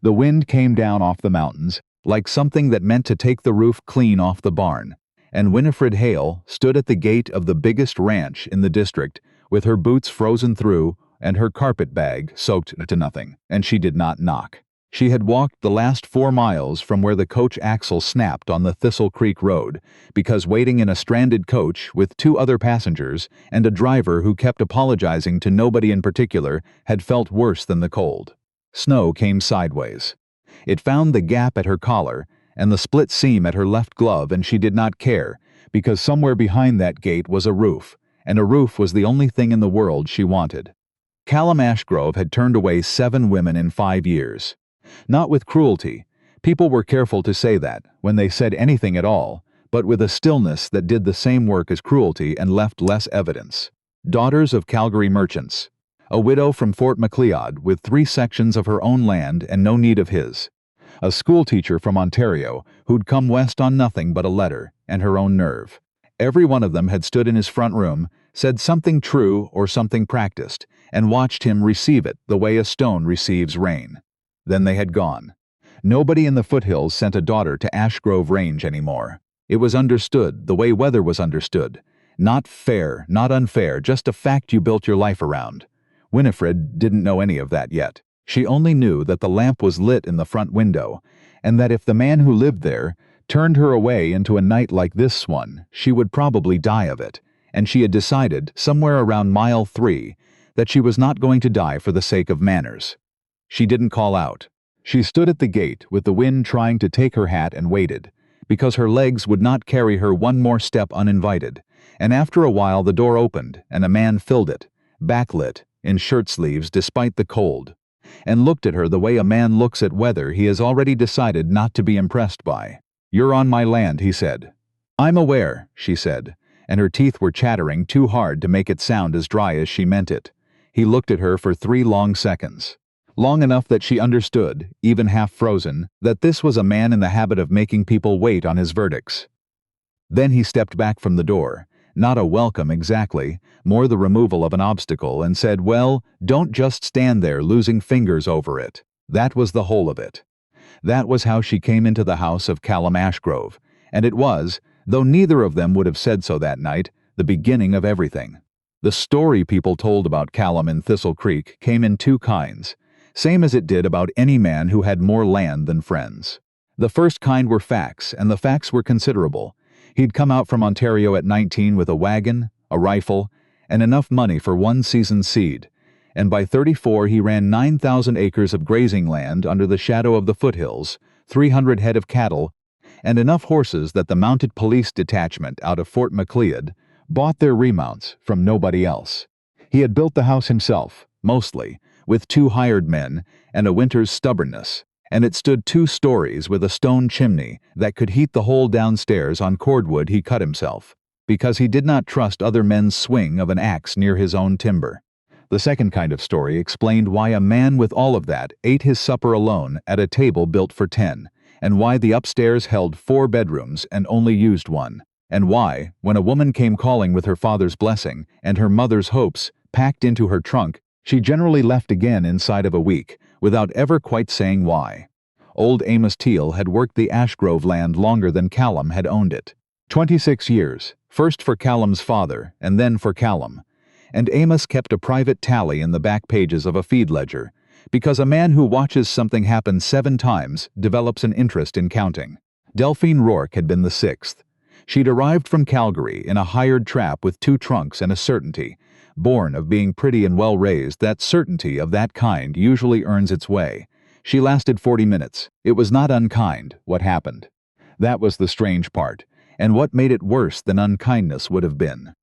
The wind came down off the mountains, like something that meant to take the roof clean off the barn, and Winifred Hale stood at the gate of the biggest ranch in the district, with her boots frozen through and her carpet bag soaked to nothing, and she did not knock. She had walked the last 4 miles from where the coach axle snapped on the Thistle Creek Road, because waiting in a stranded coach with 2 other passengers and a driver who kept apologizing to nobody in particular had felt worse than the cold. Snow came sideways. It found the gap at her collar and the split seam at her left glove, and she did not care, because somewhere behind that gate was a roof, and a roof was the only thing in the world she wanted. Callum Ashgrove had turned away 7 women in 5 years. Not with cruelty. People were careful to say that, when they said anything at all, but with a stillness that did the same work as cruelty and left less evidence. Daughters of Calgary merchants. A widow from Fort Macleod with 3 sections of her own land and no need of his. A schoolteacher from Ontario who'd come west on nothing but a letter and her own nerve. Every one of them had stood in his front room, said something true or something practiced, and watched him receive it the way a stone receives rain. Then they had gone. Nobody in the foothills sent a daughter to Ashgrove Range anymore. It was understood, the way weather was understood. Not fair, not unfair, just a fact you built your life around. Winifred didn't know any of that yet. She only knew that the lamp was lit in the front window, and that if the man who lived there turned her away into a night like this one, she would probably die of it, and she had decided, somewhere around mile 3, that she was not going to die for the sake of manners. She didn't call out. She stood at the gate with the wind trying to take her hat and waited, because her legs would not carry her one more step uninvited, and after a while the door opened and a man filled it, backlit, in shirt sleeves despite the cold, and looked at her the way a man looks at weather he has already decided not to be impressed by. "You're on my land," he said. "I'm aware," she said, and her teeth were chattering too hard to make it sound as dry as she meant it. He looked at her for 3 long seconds. Long enough that she understood, even half frozen, that this was a man in the habit of making people wait on his verdicts. Then he stepped back from the door, not a welcome exactly, more the removal of an obstacle, and said, "Well, don't just stand there losing fingers over it." That was the whole of it. That was how she came into the house of Callum Ashgrove, and it was, though neither of them would have said so that night, the beginning of everything. The story people told about Callum in Thistle Creek came in 2 kinds. Same as it did about any man who had more land than friends. The first kind were facts, and the facts were considerable. He'd come out from Ontario at 19 with a wagon, a rifle, and enough money for 1 season's seed, and by 34 he ran 9,000 acres of grazing land under the shadow of the foothills, 300 head of cattle, and enough horses that the mounted police detachment out of Fort Macleod bought their remounts from nobody else. He had built the house himself, mostly, with 2 hired men and a winter's stubbornness, and it stood 2 stories with a stone chimney that could heat the whole downstairs on cordwood he cut himself, because he did not trust other men's swing of an axe near his own timber. The second kind of story explained why a man with all of that ate his supper alone at a table built for 10, and why the upstairs held 4 bedrooms and only used 1, and why, when a woman came calling with her father's blessing and her mother's hopes packed into her trunk, she generally left again inside of a week, without ever quite saying why. Old Amos Teal had worked the Ashgrove land longer than Callum had owned it. 26 years, first for Callum's father and then for Callum. And Amos kept a private tally in the back pages of a feed ledger, because a man who watches something happen 7 times develops an interest in counting. Delphine Rourke had been the 6th. She'd arrived from Calgary in a hired trap with 2 trunks and a certainty. Born of being pretty and well-raised, that certainty of that kind usually earns its way. She lasted 40 minutes. It was not unkind, what happened. That was the strange part, and what made it worse than unkindness would have been.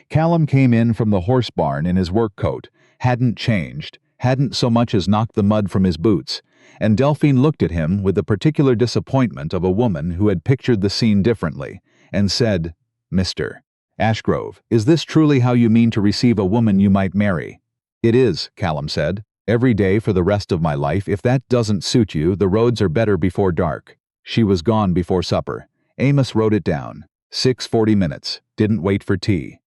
Callum came in from the horse barn in his work coat, hadn't changed, hadn't so much as knocked the mud from his boots, and Delphine looked at him with the particular disappointment of a woman who had pictured the scene differently, and said, "Mr. Ashgrove, is this truly how you mean to receive a woman you might marry?" "It is," Callum said. "Every day for the rest of my life. If that doesn't suit you, the roads are better before dark." She was gone before supper. Amos wrote it down. 6:40 minutes. Didn't wait for tea.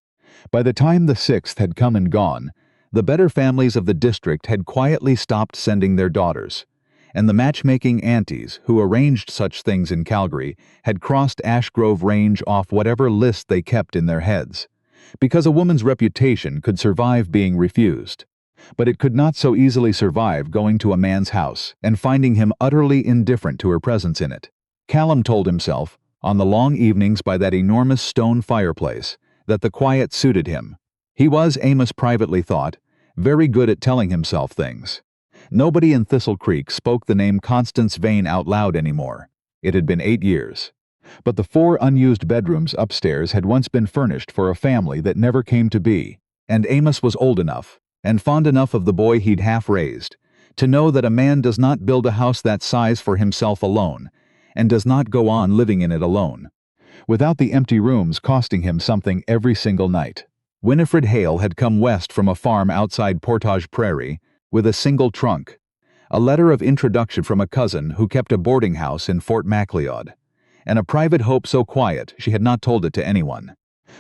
By the time the 6th had come and gone, the better families of the district had quietly stopped sending their daughters. and the matchmaking aunties who arranged such things in Calgary had crossed Ashgrove Range off whatever list they kept in their heads, because a woman's reputation could survive being refused. But it could not so easily survive going to a man's house and finding him utterly indifferent to her presence in it. Callum told himself, on the long evenings by that enormous stone fireplace, that the quiet suited him. He was, Amos privately thought, very good at telling himself things. Nobody in Thistle Creek spoke the name Constance Vane out loud anymore. It had been 8 years. But the 4 unused bedrooms upstairs had once been furnished for a family that never came to be, and Amos was old enough, and fond enough of the boy he'd half-raised, to know that a man does not build a house that size for himself alone, and does not go on living in it alone, without the empty rooms costing him something every single night. Winifred Hale had come west from a farm outside Portage Prairie with a single trunk, a letter of introduction from a cousin who kept a boarding house in Fort Macleod, and a private hope so quiet she had not told it to anyone,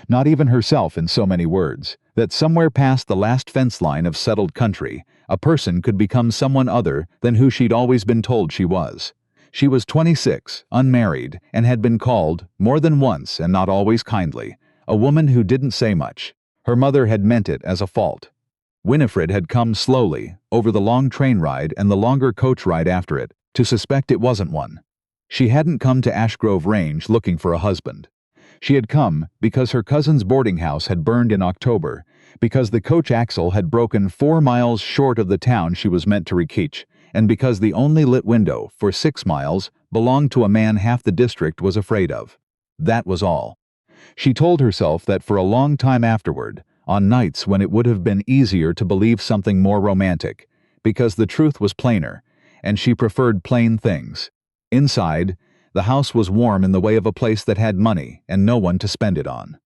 not even herself in so many words, that somewhere past the last fence line of settled country, a person could become someone other than who she'd always been told she was. She was 26, unmarried, and had been called, more than once and not always kindly, a woman who didn't say much. Her mother had meant it as a fault. Winifred had come slowly, over the long train ride and the longer coach ride after it, to suspect it wasn't one. She hadn't come to Ashgrove Range looking for a husband. She had come because her cousin's boarding house had burned in October, because the coach axle had broken 4 miles short of the town she was meant to reach, and because the only lit window, for 6 miles, belonged to a man half the district was afraid of. That was all. She told herself that for a long time afterward, on nights when it would have been easier to believe something more romantic, because the truth was plainer, and she preferred plain things. Inside, the house was warm in the way of a place that had money and no one to spend it on.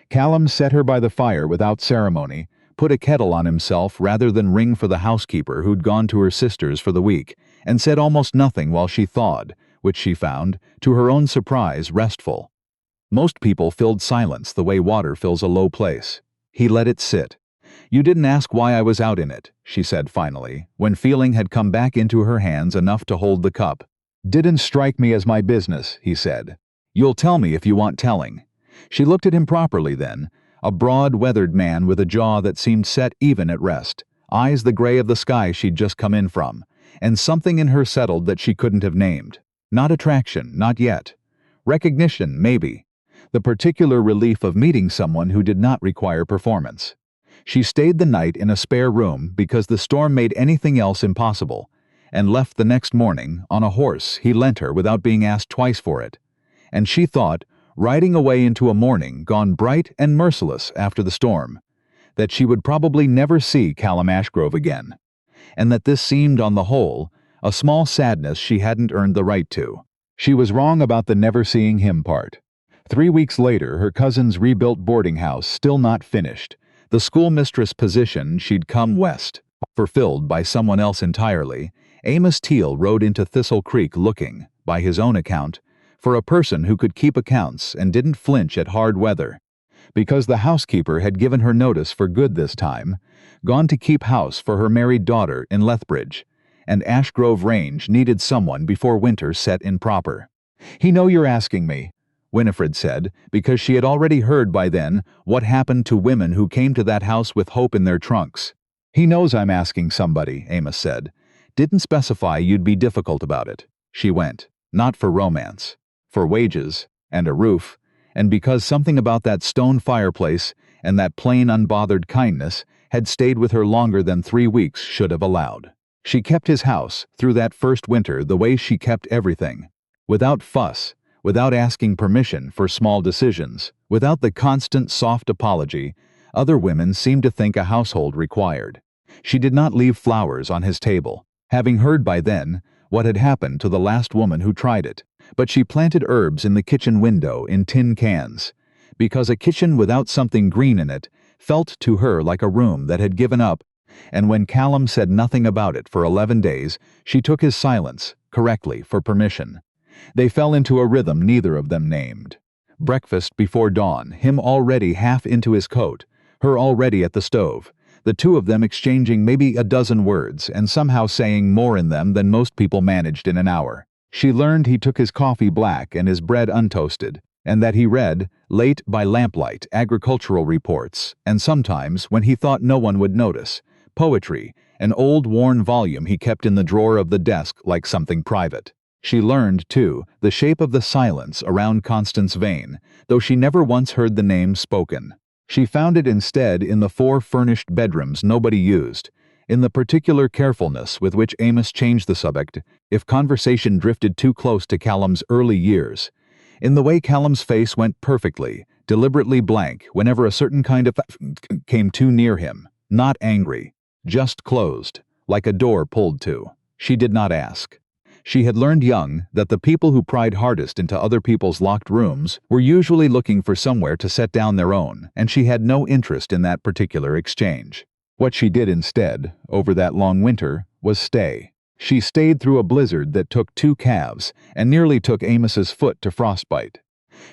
Callum set her by the fire without ceremony, put a kettle on himself rather than ring for the housekeeper who'd gone to her sister's for the week, and said almost nothing while she thawed, which she found, to her own surprise, restful. Most people filled silence the way water fills a low place. He let it sit. "You didn't ask why I was out in it," she said finally, when feeling had come back into her hands enough to hold the cup. "Didn't strike me as my business," he said. "You'll tell me if you want telling." She looked at him properly then, a broad, weathered man with a jaw that seemed set even at rest, eyes the gray of the sky she'd just come in from, and something in her settled that she couldn't have named. Not attraction, not yet. Recognition, maybe. The particular relief of meeting someone who did not require performance. She stayed the night in a spare room because the storm made anything else impossible, and left the next morning on a horse he lent her without being asked twice for it. And she thought, riding away into a morning gone bright and merciless after the storm, that she would probably never see Callum Ashgrove again, and that this seemed, on the whole, a small sadness she hadn't earned the right to. She was wrong about the never seeing him part. 3 weeks later, her cousin's rebuilt boarding house still not finished, the schoolmistress position she'd come west for filled by someone else entirely, Amos Teal rode into Thistle Creek looking, by his own account, for a person who could keep accounts and didn't flinch at hard weather. Because the housekeeper had given her notice for good this time, gone to keep house for her married daughter in Lethbridge, and Ashgrove Range needed someone before winter set in proper. "He know you're asking me," Winifred said, because she had already heard by then what happened to women who came to that house with hope in their trunks. "He knows I'm asking somebody," Amos said. "Didn't specify you'd be difficult about it." She went. Not for romance. For wages, and a roof, and because something about that stone fireplace and that plain unbothered kindness had stayed with her longer than 3 weeks should have allowed. She kept his house through that first winter the way she kept everything, without fuss, without asking permission for small decisions, without the constant soft apology other women seemed to think a household required. She did not leave flowers on his table, having heard by then what had happened to the last woman who tried it, but she planted herbs in the kitchen window in tin cans, because a kitchen without something green in it felt to her like a room that had given up, and when Callum said nothing about it for 11 days, she took his silence, correctly, for permission. They fell into a rhythm neither of them named. Breakfast before dawn, him already half into his coat, her already at the stove, the two of them exchanging maybe a dozen words and somehow saying more in them than most people managed in an hour. She learned he took his coffee black and his bread untoasted, and that he read, late by lamplight, agricultural reports, and sometimes, when he thought no one would notice, poetry, an old worn volume he kept in the drawer of the desk like something private. She learned, too, the shape of the silence around Constance Vane, though she never once heard the name spoken. She found it instead in the 4 furnished bedrooms nobody used, in the particular carefulness with which Amos changed the subject if conversation drifted too close to Callum's early years, in the way Callum's face went perfectly, deliberately blank whenever a certain kind of came too near him, not angry, just closed, like a door pulled to. She did not ask. She had learned young that the people who pried hardest into other people's locked rooms were usually looking for somewhere to set down their own, and she had no interest in that particular exchange. What she did instead, over that long winter, was stay. She stayed through a blizzard that took 2 calves and nearly took Amos's foot to frostbite.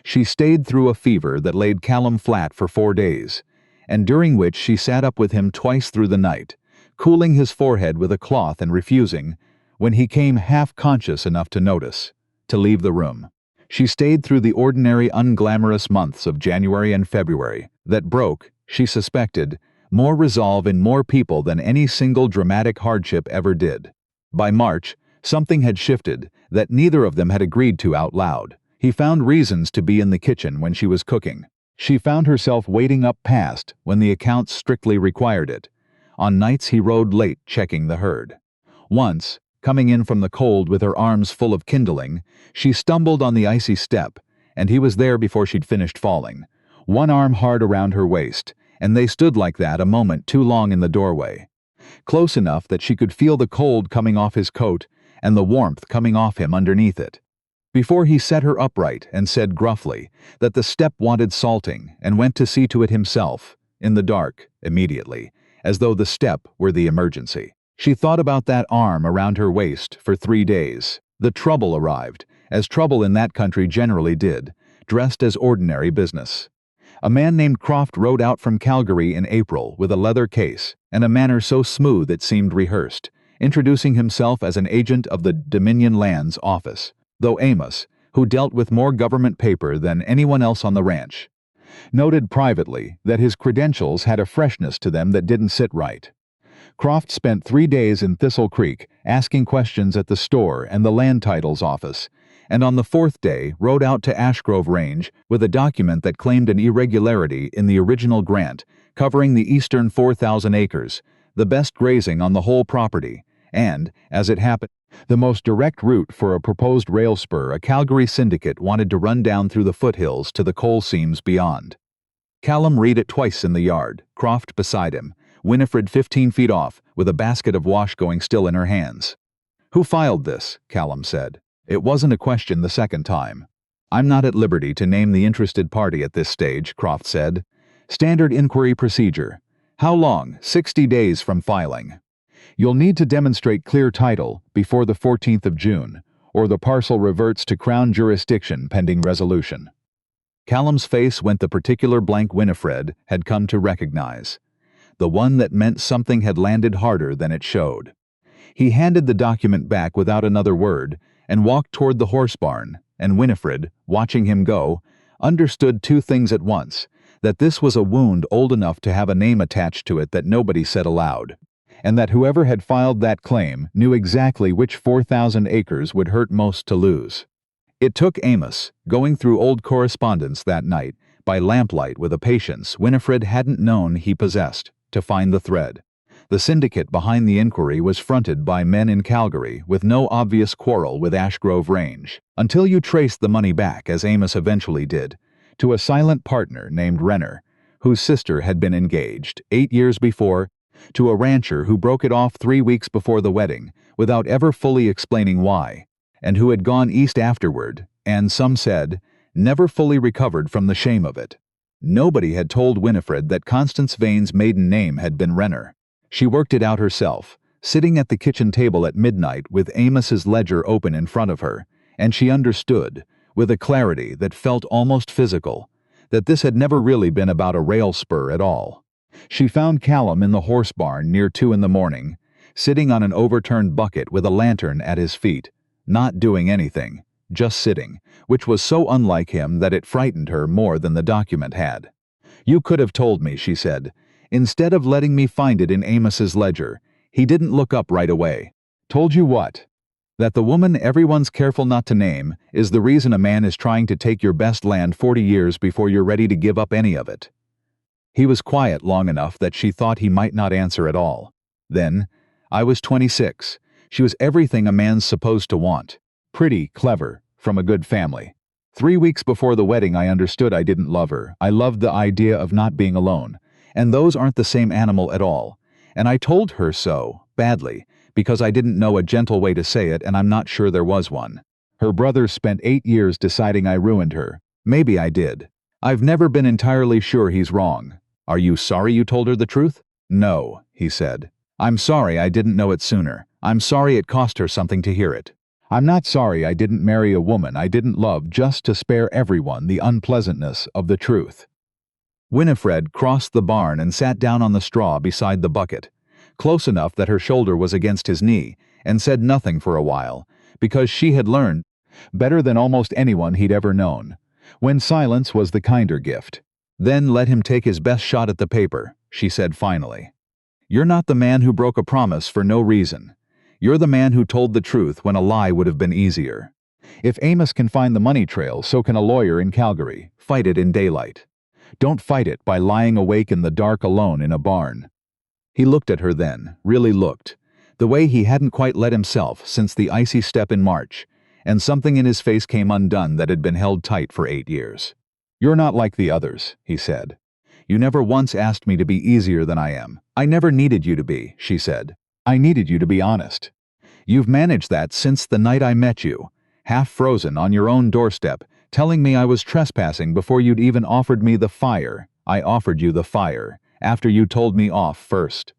She stayed through a fever that laid Callum flat for 4 days, and during which she sat up with him twice through the night, cooling his forehead with a cloth and refusing, when he came half-conscious enough to notice, to leave the room. She stayed through the ordinary unglamorous months of January and February that broke, she suspected, more resolve in more people than any single dramatic hardship ever did. By March, something had shifted that neither of them had agreed to out loud. He found reasons to be in the kitchen when she was cooking. She found herself waiting up past when the accounts strictly required it. On nights he rode late checking the herd. Once, coming in from the cold with her arms full of kindling, she stumbled on the icy step, and he was there before she'd finished falling, one arm hard around her waist, and they stood like that a moment too long in the doorway, close enough that she could feel the cold coming off his coat and the warmth coming off him underneath it, before he set her upright and said gruffly that the step wanted salting and went to see to it himself, in the dark, immediately, as though the step were the emergency. She thought about that arm around her waist for 3 days. The trouble arrived, as trouble in that country generally did, dressed as ordinary business. A man named Croft rode out from Calgary in April with a leather case and a manner so smooth it seemed rehearsed, introducing himself as an agent of the Dominion Lands Office, though Amos, who dealt with more government paper than anyone else on the ranch, noted privately that his credentials had a freshness to them that didn't sit right. Croft spent 3 days in Thistle Creek asking questions at the store and the land titles office, and on the 4th day rode out to Ashgrove Range with a document that claimed an irregularity in the original grant covering the eastern 4,000 acres, the best grazing on the whole property, and, as it happened, the most direct route for a proposed rail spur a Calgary syndicate wanted to run down through the foothills to the coal seams beyond. Callum read it twice in the yard, Croft beside him, Winifred 15 feet off, with a basket of wash going still in her hands. "Who filed this?" Callum said. It wasn't a question the second time. "I'm not at liberty to name the interested party at this stage," Croft said. "Standard inquiry procedure. How long? 60 days from filing. You'll need to demonstrate clear title before the 14th of June, or the parcel reverts to Crown jurisdiction pending resolution." Callum's face went the particular blank Winifred had come to recognize, the one that meant something had landed harder than it showed. He handed the document back without another word and walked toward the horse barn, and Winifred, watching him go, understood 2 things at once: that this was a wound old enough to have a name attached to it that nobody said aloud, and that whoever had filed that claim knew exactly which 4,000 acres would hurt most to lose. It took Amos, going through old correspondence that night, by lamplight with a patience Winifred hadn't known he possessed, to find the thread. The syndicate behind the inquiry was fronted by men in Calgary with no obvious quarrel with Ashgrove Range, until you traced the money back, as Amos eventually did, to a silent partner named Renner, whose sister had been engaged 8 years before, to a rancher who broke it off 3 weeks before the wedding, without ever fully explaining why, and who had gone east afterward, and, some said, never fully recovered from the shame of it. Nobody had told Winifred that Constance Vane's maiden name had been Renner. She worked it out herself, sitting at the kitchen table at midnight with Amos's ledger open in front of her, and she understood, with a clarity that felt almost physical, that this had never really been about a rail spur at all. She found Callum in the horse barn near 2 in the morning, sitting on an overturned bucket with a lantern at his feet, not doing anything, just sitting, which was so unlike him that it frightened her more than the document had. "You could have told me," she said. "Instead of letting me find it in Amos's ledger." He didn't look up right away. "Told you what?" "That the woman everyone's careful not to name is the reason a man is trying to take your best land 40 years before you're ready to give up any of it." He was quiet long enough that she thought he might not answer at all. Then, "I was 26. She was everything a man's supposed to want. Pretty, clever, from a good family. 3 weeks before the wedding I understood I didn't love her. I loved the idea of not being alone. And those aren't the same animal at all. And I told her so, badly, because I didn't know a gentle way to say it, and I'm not sure there was one. Her brother spent 8 years deciding I ruined her. Maybe I did. I've never been entirely sure he's wrong." "Are you sorry you told her the truth?" "No," he said. "I'm sorry I didn't know it sooner. I'm sorry it cost her something to hear it. I'm not sorry I didn't marry a woman I didn't love just to spare everyone the unpleasantness of the truth." Winifred crossed the barn and sat down on the straw beside the bucket, close enough that her shoulder was against his knee, and said nothing for a while, because she had learned, better than almost anyone he'd ever known, when silence was the kinder gift. "Then let him take his best shot at the paper," she said finally. "You're not the man who broke a promise for no reason. You're the man who told the truth when a lie would have been easier. If Amos can find the money trail, so can a lawyer in Calgary. Fight it in daylight. Don't fight it by lying awake in the dark alone in a barn." He looked at her then, really looked, the way he hadn't quite let himself since the icy step in March, and something in his face came undone that had been held tight for 8 years. "You're not like the others," he said. "You never once asked me to be easier than I am. I never needed you to be," she said. "I needed you to be honest. You've managed that since the night I met you, half frozen on your own doorstep, telling me I was trespassing before you'd even offered me the fire. I offered you the fire, after you told me off first."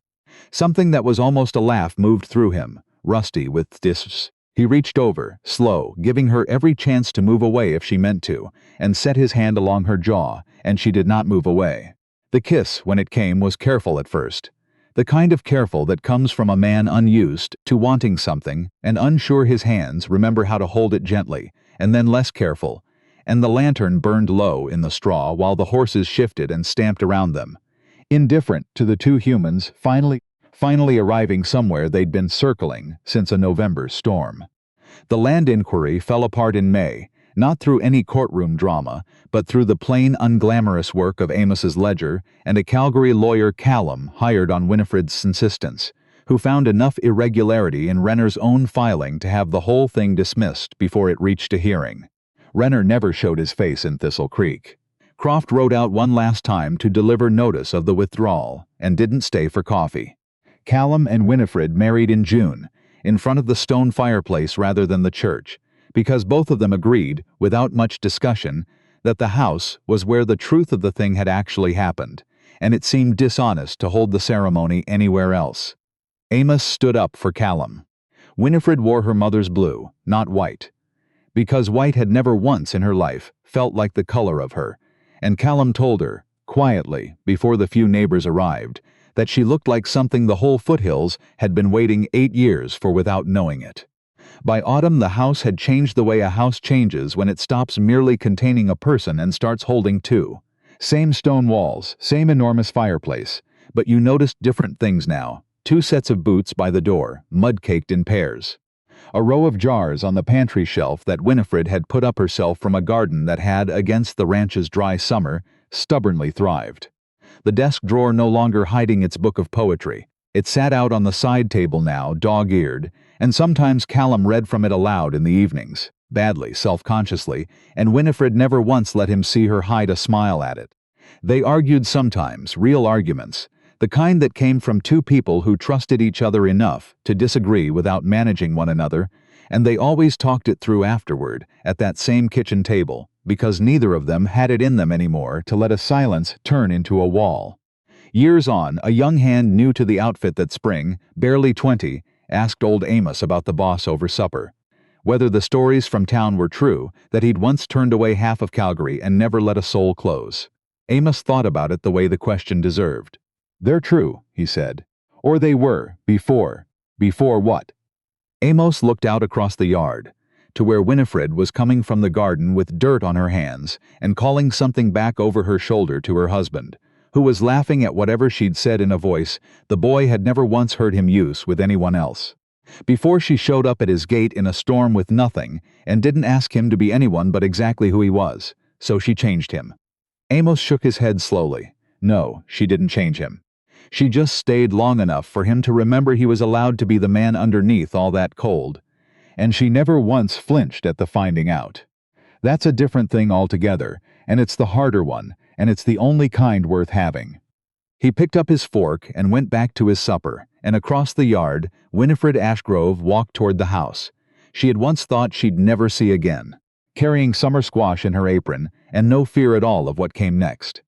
Something that was almost a laugh moved through him, rusty with dis. He reached over, slow, giving her every chance to move away if she meant to, and set his hand along her jaw, and she did not move away. The kiss, when it came, was careful at first. The kind of careful that comes from a man unused to wanting something, and unsure his hands remember how to hold it gently, and then less careful, and the lantern burned low in the straw while the horses shifted and stamped around them, indifferent to the two humans finally arriving somewhere they'd been circling since a November storm. The land inquiry fell apart in May, not through any courtroom drama, but through the plain, unglamorous work of Amos's ledger and a Calgary lawyer, Callum, hired on Winifred's insistence, who found enough irregularity in Renner's own filing to have the whole thing dismissed before it reached a hearing. Renner never showed his face in Thistle Creek. Croft rode out one last time to deliver notice of the withdrawal, and didn't stay for coffee. Callum and Winifred married in June, in front of the stone fireplace rather than the church, because both of them agreed, without much discussion, that the house was where the truth of the thing had actually happened, and it seemed dishonest to hold the ceremony anywhere else. Amos stood up for Callum. Winifred wore her mother's blue, not white, because white had never once in her life felt like the color of her, and Callum told her, quietly, before the few neighbors arrived, that she looked like something the whole foothills had been waiting 8 years for without knowing it. By autumn, the house had changed the way a house changes when it stops merely containing a person and starts holding two. Same stone walls, same enormous fireplace, but you noticed different things now. 2 sets of boots by the door, mud-caked in pairs. A row of jars on the pantry shelf that Winifred had put up herself from a garden that had, against the ranch's dry summer, stubbornly thrived. The desk drawer no longer hiding its book of poetry. It sat out on the side table now, dog-eared, and sometimes Callum read from it aloud in the evenings, badly, self-consciously, and Winifred never once let him see her hide a smile at it. They argued sometimes, real arguments, the kind that came from 2 people who trusted each other enough to disagree without managing one another, and they always talked it through afterward, at that same kitchen table, because neither of them had it in them anymore to let a silence turn into a wall. Years on, a young hand new to the outfit that spring, barely 20, asked old Amos about the boss over supper. Whether the stories from town were true, that he'd once turned away half of Calgary and never let a soul close. Amos thought about it the way the question deserved. "They're true," he said. "Or they were, before. Before what?" Amos looked out across the yard, to where Winifred was coming from the garden with dirt on her hands and calling something back over her shoulder to her husband, who was laughing at whatever she'd said in a voice the boy had never once heard him use with anyone else. Before she showed up at his gate in a storm with nothing and didn't ask him to be anyone but exactly who he was, so she changed him. Amos shook his head slowly. No, she didn't change him. She just stayed long enough for him to remember he was allowed to be the man underneath all that cold, and she never once flinched at the finding out. That's a different thing altogether, and it's the harder one, and it's the only kind worth having. He picked up his fork and went back to his supper, and across the yard, Winifred Ashgrove walked toward the house she had once thought she'd never see again, carrying summer squash in her apron and no fear at all of what came next.